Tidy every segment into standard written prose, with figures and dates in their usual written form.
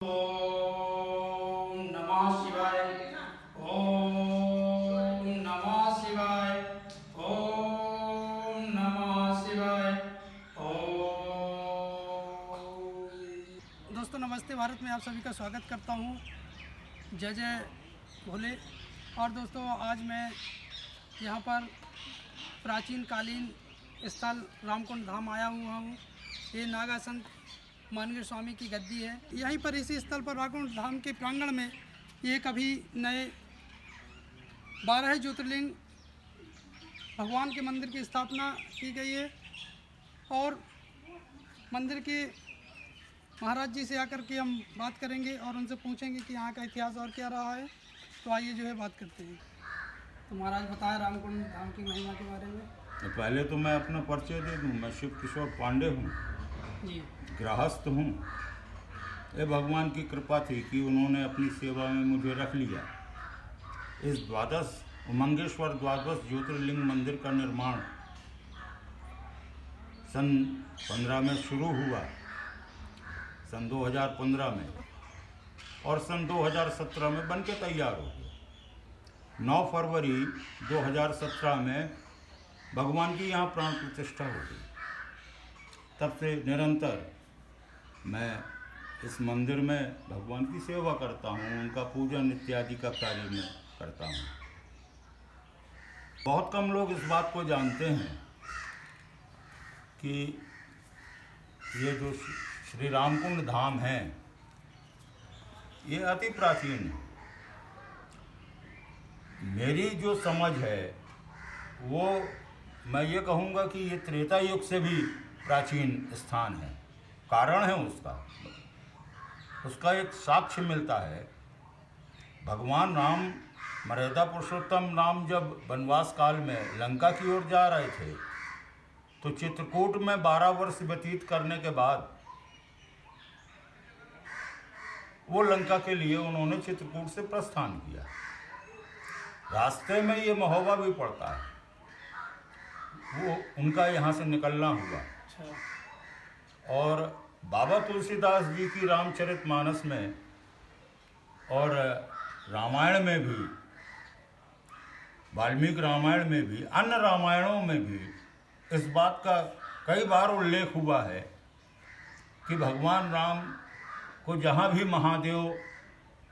ओम नमः शिवाय। ओम नमः शिवाय। ओम नमः शिवाय। दोस्तों नमस्ते भारत में आप सभी का स्वागत करता हूँ। जय जय भोले। और दोस्तों आज मैं यहाँ पर प्राचीन कालीन स्थल रामकुंड धाम आया हुआ हूँ। ये नागा संत मानवीय स्वामी की गद्दी है। यहीं पर इसी स्थल पर रामकुंड धाम के प्रांगण में एक अभी नए 12 ज्योतिर्लिंग भगवान के मंदिर की स्थापना की गई है। और मंदिर के महाराज जी से आकर के हम बात करेंगे और उनसे पूछेंगे कि यहाँ का इतिहास और क्या रहा है। तो आइए जो है बात करते हैं। तो महाराज बताएं रामकुंड धाम की महिमा के बारे में। तो पहले तो मैं अपना परिचय दे दूं। मैं शिव किशोर पांडे हूँ, जी गृहस्थ हूँ। ये भगवान की कृपा थी कि उन्होंने अपनी सेवा में मुझे रख लिया। इस मंगेश्वर द्वादश ज्योतिर्लिंग मंदिर का निर्माण सन 15 में शुरू हुआ, सन 2015 में, और सन 2017 में बन के तैयार हो गया। 9 फरवरी 2017 में भगवान की यहाँ प्राण प्रतिष्ठा हो गई। तब से निरंतर मैं इस मंदिर में भगवान की सेवा करता हूँ, उनका पूजन इत्यादि का कार्य मैं करता हूँ। बहुत कम लोग इस बात को जानते हैं कि ये जो श्री रामकुंड धाम है, ये अति प्राचीन है। मेरी जो समझ है वो मैं ये कहूँगा कि ये त्रेता युग से भी प्राचीन स्थान है। कारण है उसका एक साक्ष्य मिलता है। भगवान राम मर्यादा पुरुषोत्तम राम जब वनवास काल में लंका की ओर जा रहे थे तो चित्रकूट में 12 वर्ष व्यतीत करने के बाद वो लंका के लिए उन्होंने चित्रकूट से प्रस्थान किया। रास्ते में ये महोबा भी पड़ता है, वो उनका यहाँ से निकलना हुआ। और बाबा तुलसीदास जी की रामचरितमानस में और रामायण में भी, वाल्मीकि रामायण में भी, अन्य रामायणों में भी इस बात का कई बार उल्लेख हुआ है कि भगवान राम को जहाँ भी महादेव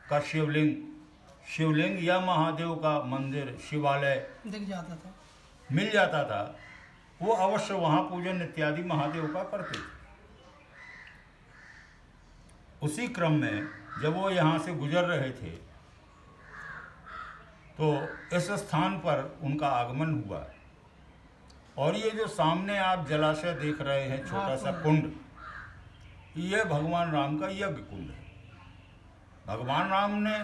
का शिवलिंग या महादेव का मंदिर, शिवालय दिख जाता था, मिल जाता था, वो अवश्य वहाँ पूजन इत्यादि महादेव का करते थे। उसी क्रम में जब वो यहाँ से गुजर रहे थे तो इस स्थान पर उनका आगमन हुआ। और ये जो सामने आप जलाशय देख रहे हैं, छोटा सा कुंड, ये भगवान राम का यज्ञ कुंड है। भगवान राम ने,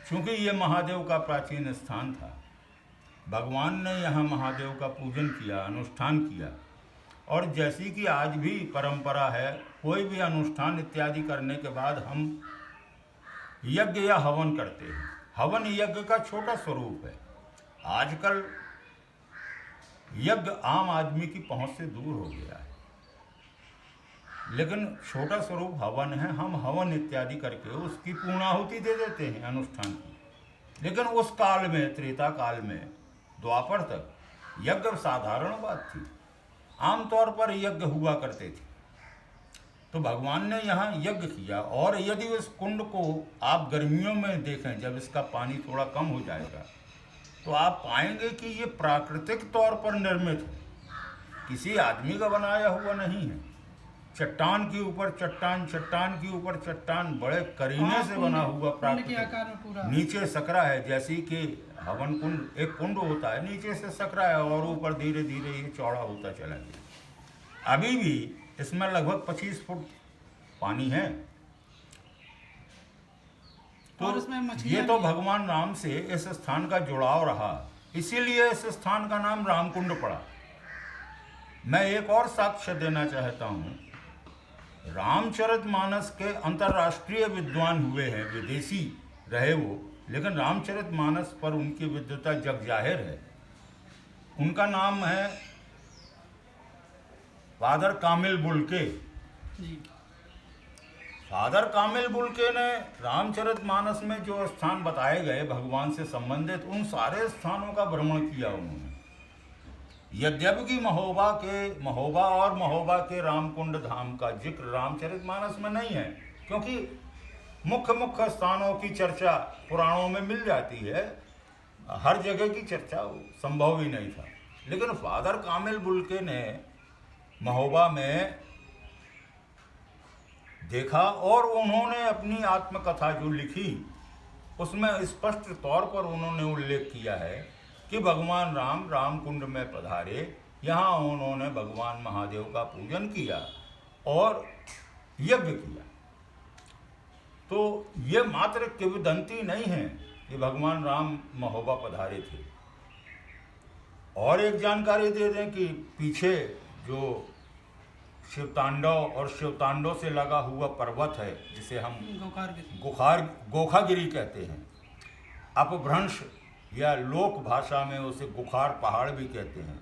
चूंकि ये महादेव का प्राचीन स्थान था, भगवान ने यहाँ महादेव का पूजन किया, अनुष्ठान किया। और जैसी कि आज भी परंपरा है, कोई भी अनुष्ठान इत्यादि करने के बाद हम यज्ञ या हवन करते हैं। हवन यज्ञ का छोटा स्वरूप है। आजकल यज्ञ आम आदमी की पहुंच से दूर हो गया है, लेकिन छोटा स्वरूप हवन है। हम हवन इत्यादि करके उसकी पूर्णाहुति दे देते हैं अनुष्ठान की। लेकिन उस काल में, त्रेता काल में, द्वापर तक यज्ञ साधारण बात थी। आमतौर पर यज्ञ हुआ करते थे। तो भगवान ने यहाँ यज्ञ किया। और यदि इस कुंड को आप गर्मियों में देखें, जब इसका पानी थोड़ा कम हो जाएगा, तो आप पाएंगे कि ये प्राकृतिक तौर पर निर्मित है, किसी आदमी का बनाया हुआ नहीं है। चट्टान के ऊपर चट्टान, चट्टान के ऊपर चट्टान, बड़े करीने से बना हुआ प्राकृतिक। नीचे सकरा है, जैसे कि हवन कुंड एक कुंड होता है, नीचे से सकरा है और ऊपर धीरे धीरे ये चौड़ा होता चला गया। अभी भी इसमें लगभग 25 फुट पानी है। तो ये तो भगवान राम से इस स्थान का जुड़ाव रहा, इसीलिए इस स्थान का नाम रामकुंड पड़ा। मैं एक और साक्ष्य देना चाहता हूँ। रामचरितमानस के अंतर्राष्ट्रीय विद्वान हुए हैं, विदेशी रहे वो, लेकिन रामचरितमानस पर उनकी विद्वता जग जाहिर है। उनका नाम है फादर कामिल बुल्के। फादर कामिल बुल्के ने रामचरितमानस में जो स्थान बताए गए भगवान से संबंधित, उन सारे स्थानों का भ्रमण किया उन्होंने। यद्यपि कि महोबा और महोबा के रामकुंड धाम का जिक्र रामचरितमानस में नहीं है, क्योंकि मुख्य स्थानों की चर्चा पुराणों में मिल जाती है, हर जगह की चर्चा संभव ही नहीं था। लेकिन फादर कामिल बुल्के ने महोबा में देखा और उन्होंने अपनी आत्मकथा जो लिखी उसमें स्पष्ट तौर पर उन्होंने उल्लेख किया है कि भगवान राम रामकुंड में पधारे, यहाँ उन्होंने भगवान महादेव का पूजन किया और यज्ञ किया। तो ये मात्र किंवदंती नहीं है कि भगवान राम महोबा पधारे थे। और एक जानकारी दे दें कि पीछे जो शिवतांडव और शिवतांडव से लगा हुआ पर्वत है, जिसे हम गोखागिरी कहते हैं, अपभ्रंश या लोक भाषा में उसे गुखार पहाड़ भी कहते हैं।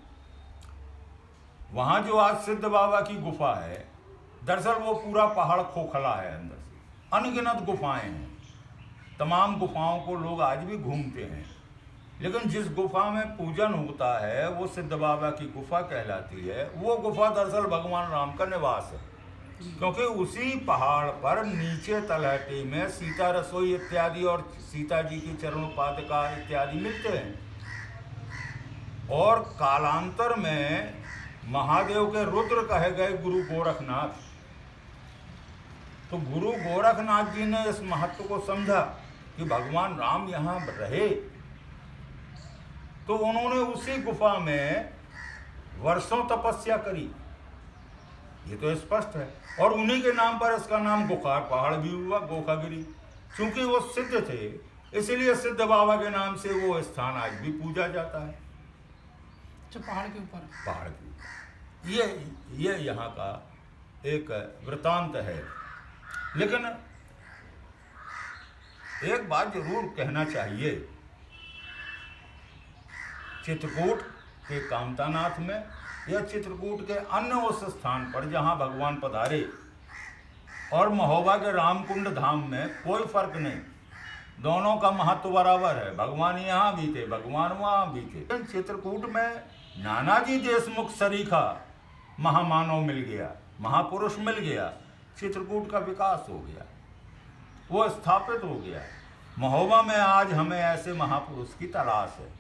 वहाँ जो आज सिद्ध बाबा की गुफा है, दरअसल वो पूरा पहाड़ खोखला है, अंदर से अनगिनत गुफाएं हैं। तमाम गुफाओं को लोग आज भी घूमते हैं, लेकिन जिस गुफा में पूजन होता है वो सिद्ध बाबा की गुफा कहलाती है। वो गुफा दरअसल भगवान राम का निवास है, क्योंकि उसी पहाड़ पर नीचे तलहटी में सीता रसोई इत्यादि और सीता जी की चरणोपादका इत्यादि मिलते हैं। और कालांतर में महादेव के रुद्र कहे गए गुरु गोरखनाथ, तो गुरु गोरखनाथ जी ने इस महत्व को समझा कि भगवान राम यहाँ रहे, तो उन्होंने उसी गुफा में वर्षों तपस्या करी, ये तो स्पष्ट है। और उन्हीं के नाम पर इसका नाम गुखार पहाड़ भी हुआ, गोखागिरी। चूंकि वो सिद्ध थे, इसलिए सिद्ध बाबा के नाम से वो स्थान आज भी पूजा जाता है। पहाड़ के ऊपर, पहाड़ के ऊपर। ये यहाँ का एक वृतांत है। लेकिन एक बात जरूर कहना चाहिए, चित्रकूट के कामतानाथ में या चित्रकूट के अन्य उस स्थान पर जहाँ भगवान पधारे और महोबा के रामकुंड धाम में कोई फर्क नहीं, दोनों का महत्व बराबर है। भगवान यहाँ भी थे, भगवान वहाँ भी थे। चित्रकूट में नानाजी देशमुख सरीखा महामानव मिल गया, महापुरुष मिल गया, चित्रकूट का विकास हो गया, वो स्थापित हो गया। महोबा में आज हमें ऐसे महापुरुष की तलाश है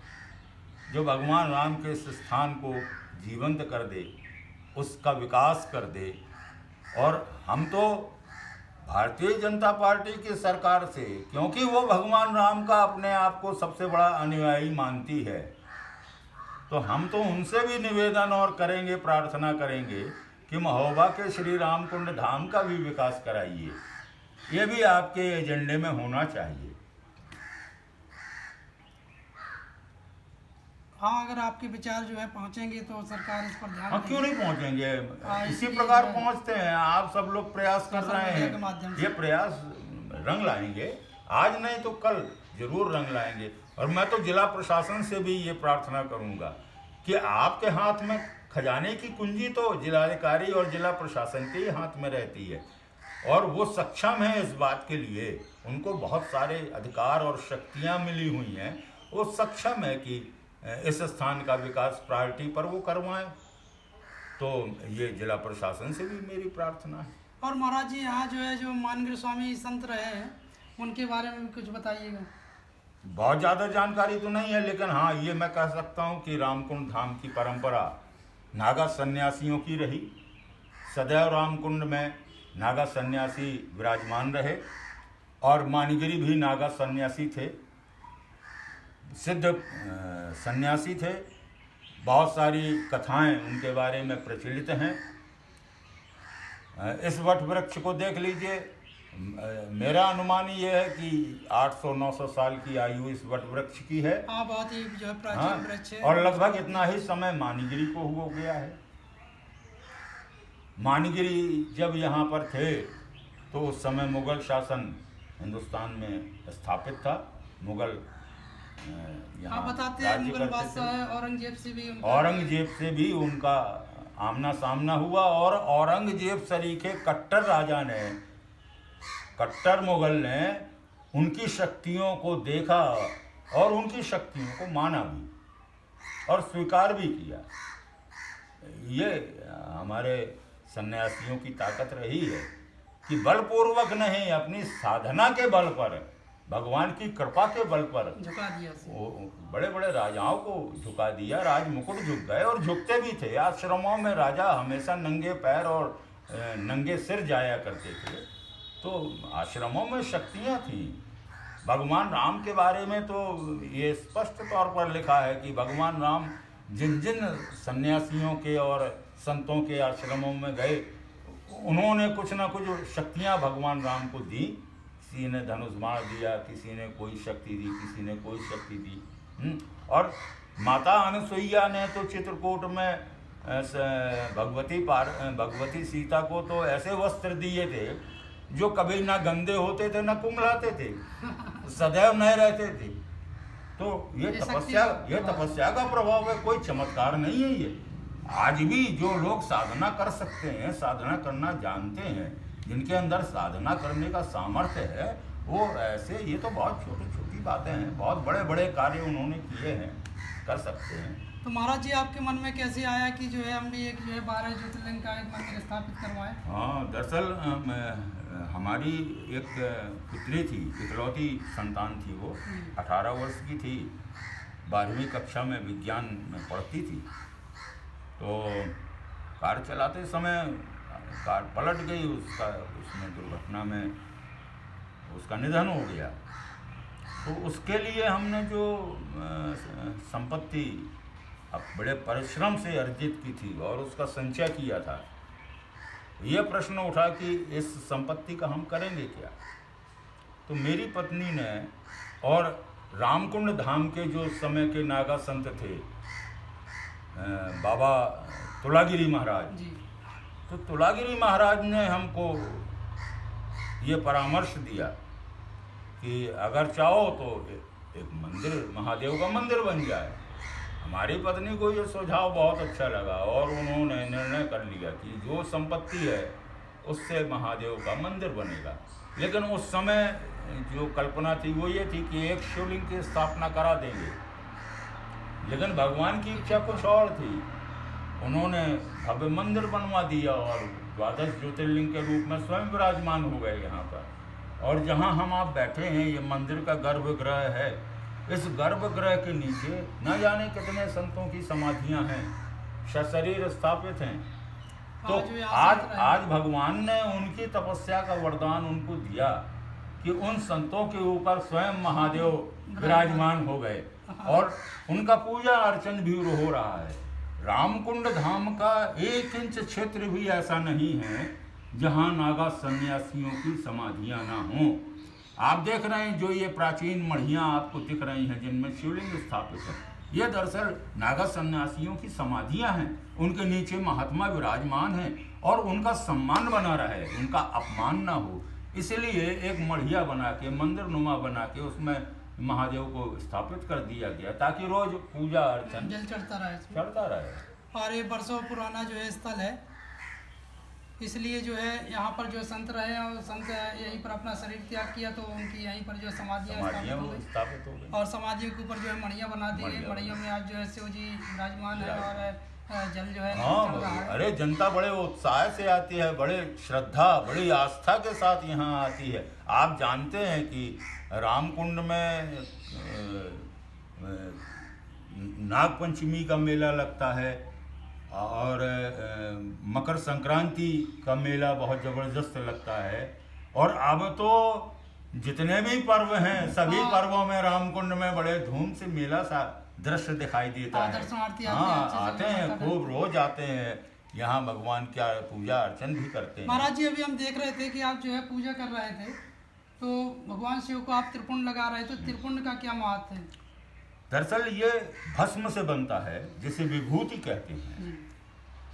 जो भगवान राम के इस स्थान को जीवंत कर दे, उसका विकास कर दे। और हम तो भारतीय जनता पार्टी की सरकार से, क्योंकि वो भगवान राम का अपने आप को सबसे बड़ा अनुयायी मानती है, तो हम तो उनसे भी निवेदन और करेंगे, प्रार्थना करेंगे कि महोबा के श्री रामकुंड धाम का भी विकास कराइए। ये भी आपके एजेंडे में होना चाहिए। हाँ, अगर आपके विचार जो है पहुंचेंगे तो सरकार इस पर ध्यान देगी। क्यों नहीं पहुंचेंगे? इसी प्रकार पहुंचते हैं। आप सब लोग प्रयास कर रहे हैं, ये प्रयास रंग लाएंगे, आज नहीं तो कल जरूर रंग लाएंगे। और मैं तो जिला प्रशासन से भी ये प्रार्थना करूंगा कि आपके हाथ में खजाने की कुंजी तो जिलाधिकारी और जिला प्रशासन के ही हाथ में रहती है, और वो सक्षम है इस बात के लिए। उनको बहुत सारे अधिकार और शक्तियां मिली हुई हैं, वो सक्षम है कि इस स्थान का विकास प्रायोरिटी पर वो करवाएं। तो ये जिला प्रशासन से भी मेरी प्रार्थना है। और महाराज जी, यहाँ जो है जो मानगिर स्वामी संत रहे हैं, उनके बारे में भी कुछ बताइएगा। बहुत ज़्यादा जानकारी तो नहीं है, लेकिन हाँ ये मैं कह सकता हूँ कि रामकुंड धाम की परंपरा नागा सन्यासियों की रही। सदैव रामकुंड में नागा सन्यासी विराजमान रहे, और मानगिरी भी नागा सन्यासी थे, सिद्ध सन्यासी थे। बहुत सारी कथाएं उनके बारे में प्रचलित हैं। इस वट वृक्ष को देख लीजिए, मेरा अनुमान ये है कि 800-900 साल की आयु इस वट वृक्ष की है। हाँ, बहुत ही जो है प्राचीन वृक्ष है। और लगभग इतना ही समय मानगिरी को हो गया है। मानगिरी जब यहाँ पर थे तो उस समय मुगल शासन हिंदुस्तान में स्थापित था। मुगल यहाँ बताते हैं मुगल बादशाह औरंगजेब से भी उनका आमना सामना हुआ, और औरंगजेब सरीखे कट्टर राजा ने कट्टर मुगल ने उनकी शक्तियों को देखा और उनकी शक्तियों को माना भी और स्वीकार भी किया। ये हमारे सन्यासियों की ताकत रही है कि बलपूर्वक नहीं, अपनी साधना के बल पर, भगवान की कृपा के बल पर झुका दिया वो बड़े बड़े राजाओं को झुका दिया। राज मुकुट झुक गए और झुकते भी थे। आश्रमों में राजा हमेशा नंगे पैर और नंगे सिर जाया करते थे। तो आश्रमों में शक्तियाँ थीं। भगवान राम के बारे में तो ये स्पष्ट तौर पर लिखा है कि भगवान राम जिन जिन सन्यासियों के और संतों के आश्रमों में गए, उन्होंने कुछ ना कुछ शक्तियाँ भगवान राम को दी। किसी ने धनुष बाण दिया, किसी ने कोई शक्ति दी, किसी ने कोई शक्ति दी। और माता अनुसुईया ने तो चित्रकूट में भगवती सीता को तो ऐसे वस्त्र दिए थे जो कभी ना गंदे होते थे ना कुम्हलाते थे, सदैव नए रहते थे। तो ये तपस्या का प्रभाव है, कोई चमत्कार नहीं है ये। आज भी जो लोग साधना कर सकते हैं, साधना करना जानते हैं, जिनके अंदर साधना करने का सामर्थ्य है, वो ऐसे, ये तो बहुत छोटी छोटी बातें हैं, बहुत बड़े बड़े कार्य उन्होंने किए हैं, कर सकते हैं। तो महाराज जी आपके मन में कैसे आया कि जो है हम भी एक जो है 12 ज्योतिर्लिंग का एक मंदिर स्थापित करवाएं? हाँ, दरअसल हमारी एक पुत्री थी, इकलौती संतान थी। वो 18 वर्ष की थी, 12वीं कक्षा में विज्ञान में पढ़ती थी। तो कार चलाते समय कार पलट गई, उसमें दुर्घटना में उसका निधन हो गया। तो उसके लिए हमने जो संपत्ति अब बड़े परिश्रम से अर्जित की थी और उसका संचय किया था, ये प्रश्न उठा कि इस संपत्ति का हम करेंगे क्या। तो मेरी पत्नी ने और रामकुंड धाम के जो समय के नागा संत थे, बाबा तुलागिरी महाराज जी, तो तुलागिरी महाराज ने हमको ये परामर्श दिया कि अगर चाहो तो एक मंदिर, महादेव का मंदिर बन जाए। हमारी पत्नी को ये सुझाव बहुत अच्छा लगा और उन्होंने निर्णय कर लिया कि जो संपत्ति है उससे महादेव का मंदिर बनेगा। लेकिन उस समय जो कल्पना थी वो ये थी कि एक शिवलिंग की स्थापना करा देंगे, लेकिन भगवान की इच्छा कुछ और थी। उन्होंने भव्य मंदिर बनवा दिया और 12 ज्योतिर्लिंग के रूप में स्वयं विराजमान हो गए यहाँ पर। और जहाँ हम आप बैठे हैं, ये मंदिर का गर्भगृह है। इस गर्भगृह के नीचे न जाने कितने संतों की समाधियाँ हैं, सशरीर स्थापित हैं। तो आज भगवान ने उनकी तपस्या का वरदान उनको दिया कि उन संतों के ऊपर स्वयं महादेव विराजमान हो गए और उनका पूजा अर्चन भी हो रहा है। रामकुंड धाम का 1 इंच क्षेत्र भी ऐसा नहीं है जहाँ नागा सन्यासियों की समाधियाँ ना हों। आप देख रहे हैं जो ये प्राचीन मढ़ियाँ आपको दिख रही हैं जिनमें शिवलिंग स्थापित है, ये दरअसल नागा सन्यासियों की समाधियाँ हैं। उनके नीचे महात्मा विराजमान हैं और उनका सम्मान बना रहे, उनका अपमान ना हो, इसलिए एक मढ़िया बना के, मंदिर नुमा बना के उसमें महादेव को स्थापित कर दिया गया ताकि रोज पूजा अर्चन जल चढ़ता रहे। और ये वर्षों पुराना जो है स्थल है, इसलिए जो है यहाँ पर जो संत रहे और संत यहीं पर अपना शरीर त्याग किया, तो उनकी यहीं पर जो समाधियाँ स्थापित हो गई और समाधियों के ऊपर जो है मढ़िया बना दी गई। मढ़ियों में आज जो है शिव जी विराजमान है और जल जो है चल रहा है। अरे जनता बड़े उत्साह से आती है, बड़े श्रद्धा, बड़ी आस्था के साथ यहाँ आती है। आप जानते हैं कि रामकुंड में नागपंचमी का मेला लगता है और मकर संक्रांति का मेला बहुत ज़बरदस्त लगता है। और अब तो जितने भी पर्व हैं सभी पर्वों में रामकुंड में बड़े धूम से मेला सा दृश्य दिखाई देता है। हाँ, आते हैं, खूब रोज आते हैं यहाँ, भगवान का पूजा अर्चन भी करते हैं। महाराज जी, अभी हम देख रहे थे कि आप जो है पूजा कर रहे थे, तो भगवान शिव को आप त्रिपुंड लगा रहे थे, तो त्रिपुंड का क्या महत्व है? दरअसल ये भस्म से बनता है, जिसे विभूति कहते हैं।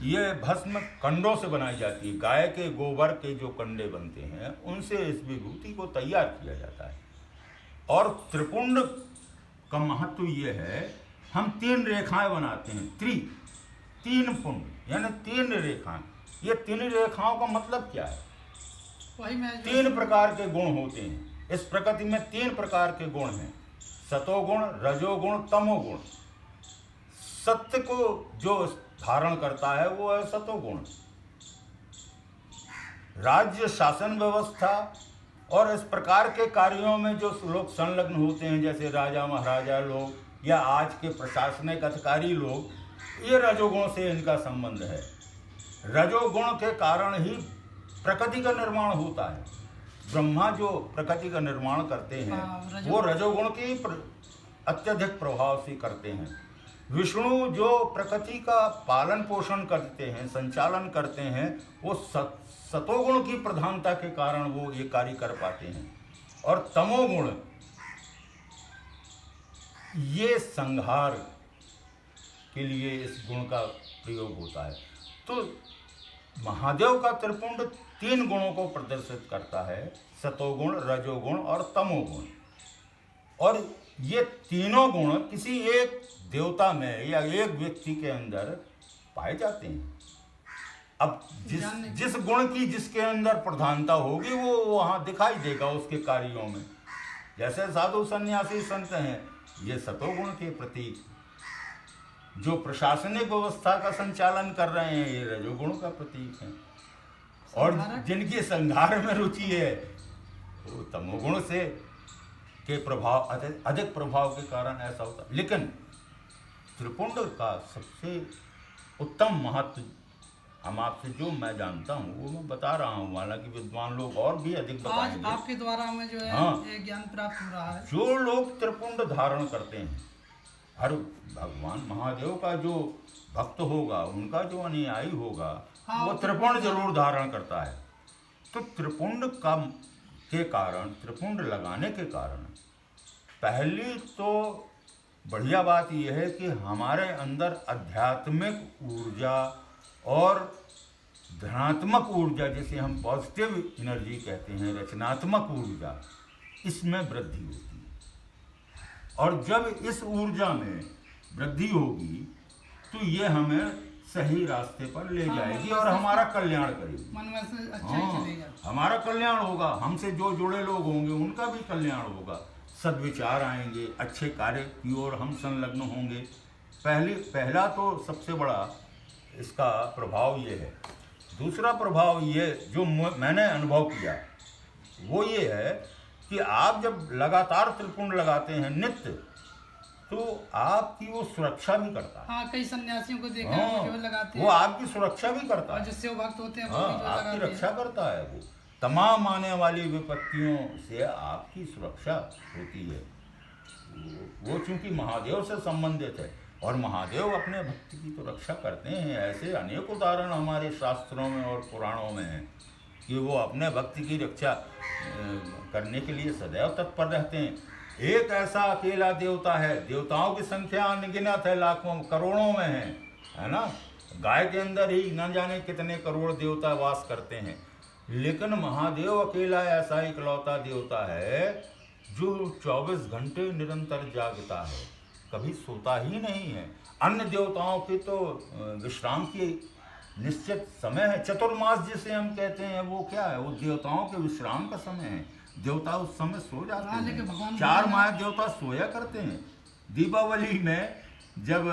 ये भस्म कंडों से बनाई जाती है, गाय के गोबर के जो कंडे बनते हैं उनसे इस विभूति को तैयार किया जाता है। और त्रिपुंड का महत्व ये है, हम 3 रेखाएं बनाते हैं, 3 पुंड यानी 3 रेखाएं। ये 3 रेखाओं का मतलब क्या है? वही मैं 3 प्रकार के गुण होते हैं। इस प्रकृति में 3 प्रकार के गुण हैं, सतोगुण, रजोगुण, तमोगुण। सत्य को जो धारण करता है वो है सतोगुण। राज्य शासन व्यवस्था और इस प्रकार के कार्यों में जो लोग संलग्न होते हैं, जैसे राजा महाराजा लोग या आज के प्रशासनिक अधिकारी लोग, ये रजोगुण से इनका संबंध है। रजोगुण के कारण ही प्रकृति का निर्माण होता है। ब्रह्मा जो प्रकृति का निर्माण करते हैं वो रजोगुण के अत्यधिक प्रभाव से करते हैं। विष्णु जो प्रकृति का पालन पोषण करते हैं, संचालन करते हैं, वो सतोगुण की प्रधानता के कारण वो ये कार्य कर पाते हैं। और तमोगुण ये संहार के लिए इस गुण का प्रयोग होता है। तो महादेव का त्रिपुंड 3 गुणों को प्रदर्शित करता है, सतोगुण, रजोगुण और तमोगुण। और ये तीनों गुण किसी एक देवता में या एक व्यक्ति के अंदर पाए जाते हैं। अब जिस गुण की जिसके अंदर प्रधानता होगी वो वहाँ दिखाई देगा उसके कार्यों में। जैसे साधु सन्यासी संत हैं, ये सतोगुण के प्रतीक। जो प्रशासनिक व्यवस्था का संचालन कर रहे हैं, ये रजोगुण का प्रतीक है। और जिनकी संहार में रुचि है वो तमोगुण से के प्रभाव, अधिक प्रभाव के कारण ऐसा होता है। लेकिन त्रिपुंड का सबसे उत्तम महत्व हम आपसे जो मैं जानता हूँ वो मैं बता रहा हूँ, हालांकि विद्वान लोग और भी अधिक बताएंगे। आज आपके द्वारा हमें जो है ये ज्ञान प्राप्त हो रहा है। जो लोग त्रिपुंड धारण करते हैं, हर भगवान महादेव का जो भक्त होगा, उनका जो अनुयायी होगा, वो त्रिपुंड जरूर धारण करता है। तो त्रिपुंड का के कारण, त्रिपुंड लगाने के कारण पहली तो बढ़िया बात यह है कि हमारे अंदर आध्यात्मिक ऊर्जा और धनात्मक ऊर्जा, जिसे हम पॉजिटिव एनर्जी कहते हैं, रचनात्मक ऊर्जा, इसमें वृद्धि होती है। और जब इस ऊर्जा में वृद्धि होगी तो ये हमें सही रास्ते पर ले जाएगी और हमारा कल्याण करेगी। मन में से अच्छा ही चलेगा। हमारा कल्याण होगा, हमसे जो जुड़े लोग होंगे उनका भी कल्याण होगा, सद्विचार आएंगे, अच्छे कार्य की ओर हम संलग्न होंगे। पहला तो सबसे बड़ा इसका प्रभाव ये है। दूसरा प्रभाव ये जो मैंने अनुभव किया वो ये है कि आप जब लगातार त्रिपुंड लगाते हैं नित्य, तो आपकी वो सुरक्षा भी करता है। हाँ, कई सन्यासियों को देखा है जो लगाते हैं, वो आपकी सुरक्षा भी करता है। जिससे वो भक्त होते हैं वो हाँ, भी जो आपकी लगाते रक्षा करता है। वो तमाम आने वाली विपत्तियों से आपकी सुरक्षा होती है। वो चूंकि महादेव से संबंधित है और महादेव अपने भक्ति की तो रक्षा करते हैं। ऐसे अनेक उदाहरण हमारे शास्त्रों में और पुराणों में हैं कि वो अपने भक्ति की रक्षा करने के लिए सदैव तत्पर रहते हैं। एक ऐसा अकेला देवता है, देवताओं की संख्या अनगिनत है, लाखों करोड़ों में है ना। गाय के अंदर ही न जाने कितने करोड़ देवता वास करते हैं, लेकिन महादेव अकेला ऐसा इकलौता देवता है जो 24 घंटे निरंतर जागता है, कभी सोता ही नहीं है। अन्य देवताओं के तो विश्राम की निश्चित समय है। चतुर्मास जिसे हम कहते हैं वो क्या है, वो देवताओं के विश्राम का समय है। देवता उस समय सो जाते हैं। 4 माह देवता सोया करते हैं। दीपावली में जब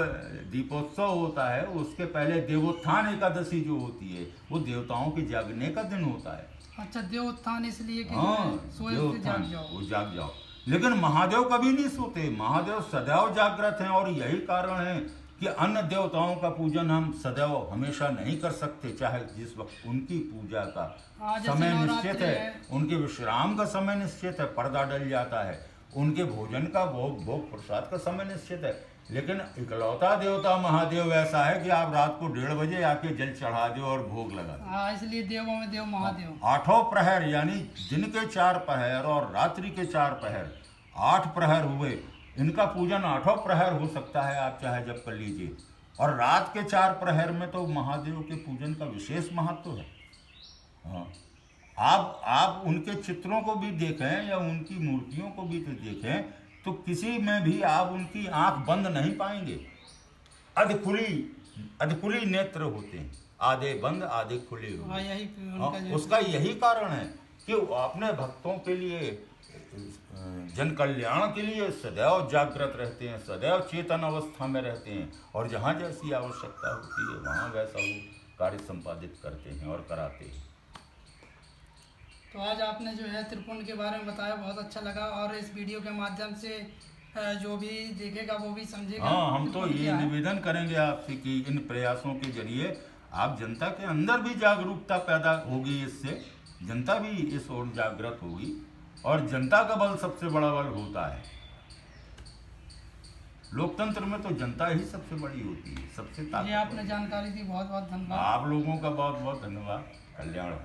दीपोत्सव होता है उसके पहले देवोत्थान एकादशी जो होती है वो देवताओं के जागने का दिन होता है। अच्छा, देवोत्थान इसलिए कि देवोत्थान वो जाग जाओ। लेकिन महादेव कभी नहीं सोते, महादेव सदैव जागृत हैं। और यही कारण है कि अन्य देवताओं का पूजन हम सदैव हमेशा नहीं कर सकते, चाहे जिस वक्त उनकी पूजा का समय निश्चित है, उनके विश्राम का समय निश्चित है, पर्दा डल जाता है, उनके भोजन का भोग प्रसाद का समय निश्चित है। लेकिन इकलौता देवता महादेव ऐसा है कि आप रात को 1:30 बजे आके जल चढ़ा दो और भोग लगा दो। हाँ, इसलिए देवों में देव महादेव। 8 प्रहर यानी दिन के 4 प्रहर और रात्रि के 4 प्रहर, 8 प्रहर हुए। इनका पूजन 8 प्रहर हो सकता है, आप चाहे जब कर लीजिए। और रात के 4 प्रहर में तो महादेव के पूजन का विशेष महत्व है। हाँ, आप उनके चित्रों को भी देखें या उनकी मूर्तियों को भी तो देखें तो किसी में भी आप उनकी आंख बंद नहीं पाएंगे। अधखुली नेत्र होते हैं, आधे बंद आधे खुले हुए। यही उसका यही कारण है कि वो अपने भक्तों के लिए, जन कल्याण के लिए सदैव जागृत रहते हैं, सदैव चेतन अवस्था में रहते हैं, और जहाँ जैसी आवश्यकता होती है वहाँ वैसा वो कार्य संपादित करते हैं और कराते हैं। तो आज आपने जो है त्रिपुंड के बारे में बताया, बहुत अच्छा लगा, और इस वीडियो के माध्यम से जो भी देखेगा वो भी समझेगा। हाँ, हम तो त्रिपुंड ये क्या है। निवेदन करेंगे आपसे कि इन प्रयासों के जरिए आप जनता के अंदर भी जागरूकता पैदा होगी, इससे जनता भी इस ओर जागृत होगी, और जनता का बल सबसे बड़ा बल होता है। लोकतंत्र में तो जनता ही सबसे बड़ी होती है, सबसे ये ताकतवर। आपने जानकारी दी, बहुत बहुत धन्यवाद। आप लोगों का बहुत बहुत धन्यवाद। कल्याण हो।